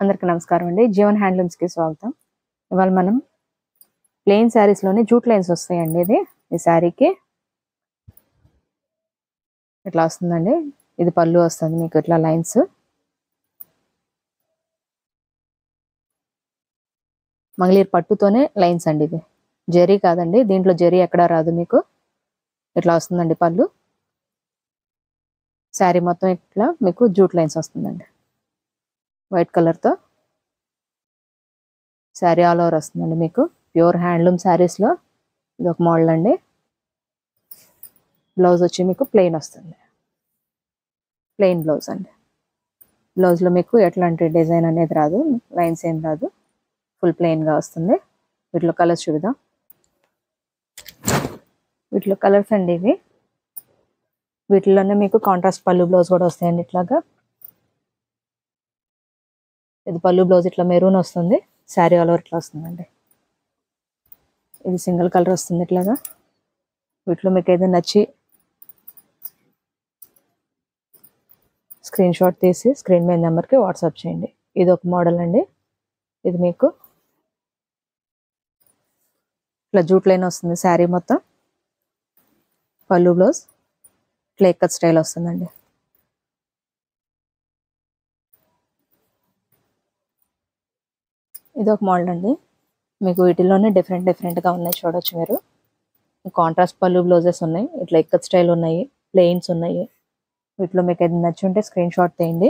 అందరికీ నమస్కారం అండి. జీవన్ హ్యాండ్లూమ్స్‌కి స్వాగతం. ఇవాళ మనం ప్లెయిన్ శారీస్‌లోనే జూట్ లైన్స్ వస్తాయండి. ఈ శారీకి ఇట్లా వస్తుందండి. ఇది పళ్ళు వస్తుంది మీకు ఇట్లా లైన్స్. మంగళీర్ పట్టుతోనే లైన్స్ అండి ఇది. జరీ కాదండి. దీంట్లో జరీ ఎక్కడా రాదు మీకు. ఇట్లా వస్తుందండి పళ్ళు. శారీ మొత్తం ఇట్లా మీకు జూట్ లైన్స్ వస్తుందండి. వైట్ కలర్‌తో శారీ ఆల్ ఓవర్ వస్తుందండి మీకు. ప్యూర్ హ్యాండ్లూమ్ శారీస్‌లో ఇది ఒక మోడల్ అండి. బ్లౌజ్ వచ్చి మీకు ప్లెయిన్ వస్తుంది. ప్లెయిన్ బ్లౌజ్ అండి. బ్లౌజ్లో మీకు ఎట్లాంటి డిజైన్ అనేది రాదు, లైన్స్ ఏం రాదు, ఫుల్ ప్లెయిన్గా వస్తుంది. వీటిలో కలర్స్ చూద్దాం. వీటిలో కలర్స్ అండి ఇవి. వీటిలోనే మీకు కాంట్రాస్ట్ పళ్ళు బ్లౌజ్ కూడా వస్తాయండి. ఇట్లాగా ఇది పళ్ళు బ్లౌజ్ ఇట్లా మెరూన్ వస్తుంది. శారీ ఆల్ ఓవర్ ఇట్లా వస్తుందండి. ఇది సింగిల్ కలర్ వస్తుంది ఇట్లాగా. వీటిలో మీకు ఏదైనా నచ్చి స్క్రీన్ షాట్ తీసి స్క్రీన్ మీద నెంబర్కి వాట్సాప్ చేయండి. ఇది ఒక మోడల్ అండి. ఇది మీకు ఇట్లా జూట్ లైన్ వస్తుంది శారీ మొత్తం. పళ్ళు బ్లౌజ్ ఇట్లా ఎక్కత్ స్టైల్ వస్తుందండి. ఇది ఒక మోడల్ అండి. మీకు వీటిల్లోనే డిఫరెంట్గా ఉన్నాయి చూడొచ్చు మీరు. కాంట్రాస్ట్ పళ్ళు బ్లౌజెస్ ఉన్నాయి, ఇట్లా ఎక్కత్ స్టైల్ ఉన్నాయి, ప్లెయిన్స్ ఉన్నాయి. వీటిలో మీకు ఏదైనా నచ్చి ఉంటే స్క్రీన్ షాట్ తీయండి,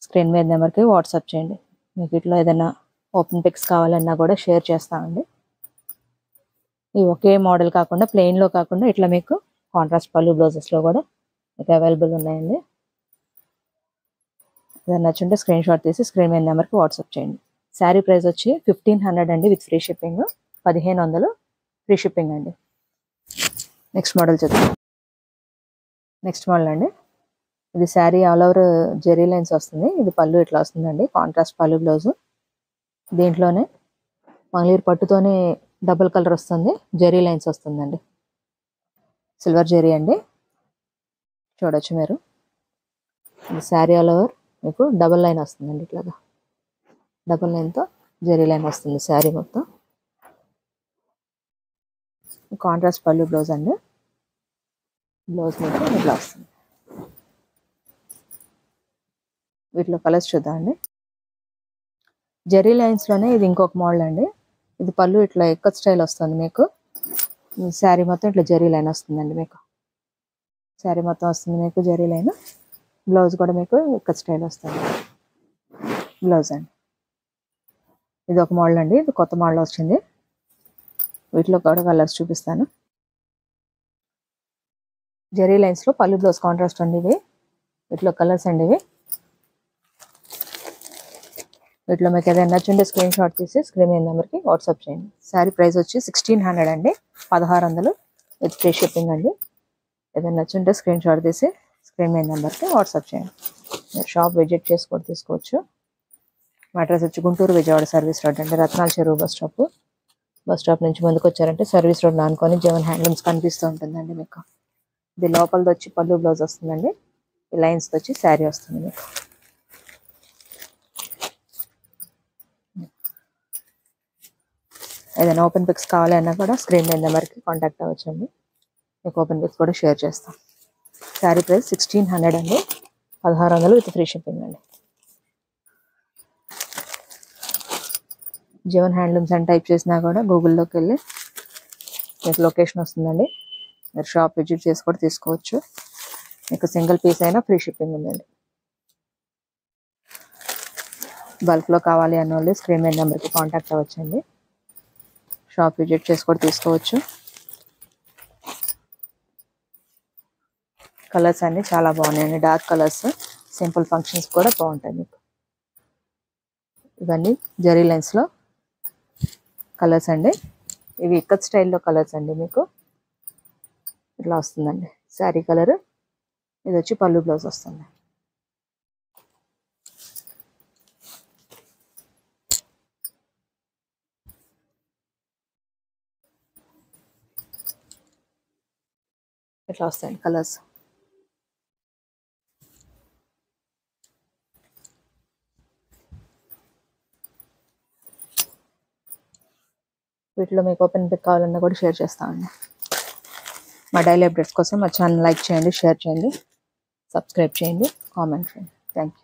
స్క్రీన్ మీద నెంబర్కి వాట్సాప్ చేయండి. మీకు ఇట్లా ఏదైనా ఓపెన్ పిక్స్ కావాలన్నా కూడా షేర్ చేస్తామండి. ఈ ఒకే మోడల్ కాకుండా ప్లెయిన్లో కాకుండా ఇట్లా మీకు కాంట్రాస్ట్ పళ్ళు బ్లౌజెస్లో కూడా మీకు అవైలబుల్ ఉన్నాయండి. ఏదైనా నచ్చుంటే స్క్రీన్ షాట్ తీసి స్క్రీన్ మీద నెంబర్కి వాట్సాప్ చేయండి. శారీ ప్రైస్ వచ్చి 1500 అండి with free shipping. 1500 free shipping అండి. నెక్స్ట్ మోడల్ చూద్దాం. నెక్స్ట్ మోడల్ అండి. ఇది sari all over zari lines వస్తుంది. ఇది పళ్ళు ఇట్లా వస్తుందండి, కాంట్రాస్ట్ పళ్ళు బ్లౌజు. దీంట్లోనే మంగళీర్ పట్టుతోనే డబుల్ కలర్ వస్తుంది, జెరీ లైన్స్ వస్తుందండి. సిల్వర్ జెరీ అండి, చూడొచ్చు మీరు. ఇది శారీ ఆల్ ఓవర్ మీకు డబుల్ లైన్ వస్తుందండి. ఇట్లాగా డబుల్ లైన్తో జెరీ లైన్ వస్తుంది శారీ మొత్తం. కాంట్రాస్ట్ పళ్ళు బ్లౌజ్ అండి. బ్లౌజ్ మీకు ఇట్లా వస్తుంది. వీటిలో కలర్స్ చూద్దామండి. జెరీ లైన్స్లోనే ఇది ఇంకొక మోడల్ అండి. ఇది పళ్ళు ఇట్లా ఎక్కత్ స్టైల్ వస్తుంది మీకు. శారీ మొత్తం ఇట్లా జెరీ లైన్ వస్తుందండి మీకు. శారీ మొత్తం వస్తుంది మీకు జెరీ లైన్. బ్లౌజ్ కూడా మీకు ఎక్కత్ స్టైల్ వస్తుంది బ్లౌజ్ అండి. ఇది ఒక మోడల్ అండి. ఇది కొత్త మోడల్ వచ్చింది. వీటిలో కూడా కలర్స్ చూపిస్తాను. జెరీ లైన్స్లో పళ్ళు బ్లౌజ్ కాంట్రాస్ట్ అండి ఇవి. వీటిలో కలర్స్ అండి ఇవి. వీటిలో మీకు ఏదైనా నచ్చుంటే స్క్రీన్ షాట్ తీసి స్క్రీన్ మీద నెంబర్కి వాట్సాప్ చేయండి. శారీ ప్రైస్ వచ్చి 1600 అండి. 1600 విత్ ఫ్రీ షిప్పింగ్ అండి. ఏదైనా నచ్చుంటే స్క్రీన్ షాట్ తీసి స్క్రీన్ మీద నెంబర్కి వాట్సాప్ చేయండి. మీరు షాప్ విజిట్ చేసి కూడా తీసుకోవచ్చు. మా అడ్రస్ వచ్చి గుంటూరు విజయవాడ సర్వీస్ రోడ్ అండి. రత్నాల చెరువు బస్ స్టాప్ నుంచి ముందుకు వచ్చారంటే సర్వీస్ రోడ్ ఆనుకొని జీవన్ హ్యాండ్లూమ్స్ కనిపిస్తూ ఉంటుందండి మీకు. ఇది లోపలది వచ్చి పళ్ళు బ్లౌజ్ వస్తుందండి. ఈ లైన్స్తో వచ్చి శారీ వస్తుంది మీకు. ఏదైనా ఓపెన్ పిక్స్ కావాలి అన్నా కూడా స్క్రీన్ మీద నెంబర్కి కాంటాక్ట్ అవ్వచ్చండి. మీకు ఓపెన్ పిక్స్ కూడా షేర్ చేస్తాం. శారీ ప్రైస్ 1600 అండి. 1600 విత్ ఫ్రీ షిప్పింగ్ అండి. జీవన్ హ్యాండ్లూమ్స్ అని టైప్ చేసినా కూడా గూగుల్లోకి వెళ్ళి మీకు లొకేషన్ వస్తుందండి. మీరు షాప్ విజిట్ చేసి కూడా తీసుకోవచ్చు. మీకు సింగిల్ పీస్ అయినా ఫ్రీ షిప్పింగ్ ఉందండి. బల్క్లో కావాలి అన్న వాళ్ళు స్క్రీన్ మీద నెంబర్కి కాంటాక్ట్ అవ్వచ్చండి. షాప్ విజిట్ చేసి కూడా తీసుకోవచ్చు. కలర్స్ అన్నీ చాలా బాగున్నాయండి. డార్క్ కలర్స్, సింపుల్ ఫంక్షన్స్ కూడా బాగుంటాయి మీకు. ఇవన్నీ జెరీ లైన్స్లో కలర్స్ అండి. ఇవి ఇక్కత్ స్టైల్లో కలర్స్ అండి. మీకు ఇట్లా వస్తుందండి శారీ కలర్. ఇది వచ్చి పళ్ళు బ్లౌజ్ వస్తుంది. ఇట్లా వస్తాయండి కలర్స్. వీటిలో మీకు ఓపెన్ పిక్ కావాలన్నా కూడా షేర్ చేస్తామండి. మా డైలీ అప్డేట్స్ కోసం మా ఛానల్ లైక్ చేయండి, షేర్ చేయండి, సబ్స్క్రైబ్ చేయండి, కామెంట్ చేయండి. Thank you.